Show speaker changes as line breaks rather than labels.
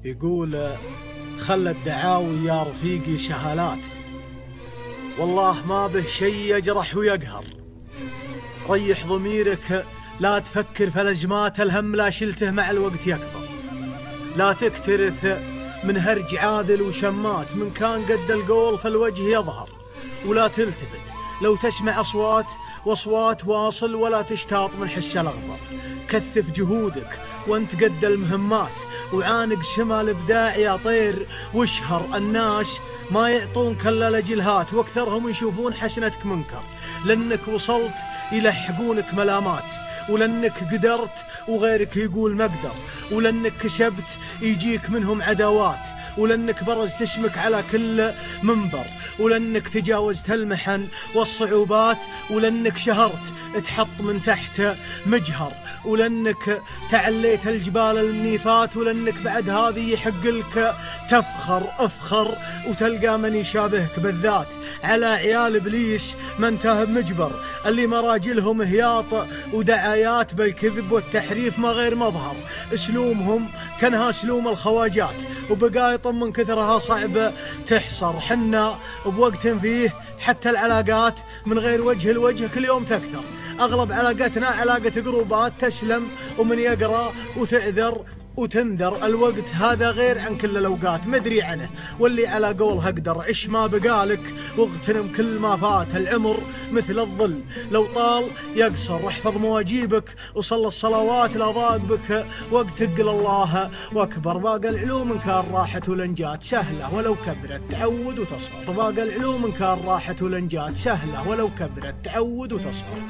يقول خلى الدعاوي يا رفيقي سهالات، والله ما به شي يجرح ويقهر. ريح ضميرك، لا تفكر في الأزمات، الهم لا شلته مع الوقت يكبر. لا تكترث من هرج عاذل وشمات، من كان قد القول فالوجه يظهر. ولا تلتفت لو تسمع أصوات واصوات واصل، ولا تشتاط من حس الأغبر. كثف جهودك وانت قد المهمات، وعانق سما الإبداع يا طير. واشهر الناس ما يعطونك الا لجلهات، واكثرهم يشوفون حسنتك منكر. لانك وصلت يلحقونك ملامات، ولانك قدرت وغيرك يقول ما اقدر، ولانك كسبت يجيك منهم عداوات، ولانك برزت اسمك على كل منبر، ولانك تجاوزت المحن والصعوبات، ولانك شهرت تحط من تحت مجهر، ولانك تعليت الجبال المنيفات، ولانك بعد هذه يحق لك تفخر. افخر وتلقى من يشابهك بالذات. على عيال ابليس ما انتهى بمجبر، اللي مراجلهم هياط ودعايات بالكذب والتحريف ما غير مظهر. اسلومهم كانها اسلوم الخواجات، وبقايط من كثرها صعب تحصر. حنا بوقت فيه حتى العلاقات من غير وجه الوجه كل يوم تكثر. اغلب علاقتنا علاقة قروبات، تسلم ومن يقرأ وتعذر وتنذر. الوقت هذا غير عن كل الأوقات، مدري عنه واللي على قولها اقدر. عش ما بقالك واغتنم كل ما فات. العمر مثل الظل لو طال يقصر. احفظ مواجيبك وصل الصلوات، لا ضاق بك وقت تقل الله واكبر. باقى العلوم ان كان راحت والانجات سهله ولو كبرت، تعود وتصغر. باقى العلوم ان كان راحت والانجات سهله ولو كبرت، تعود وتصغر.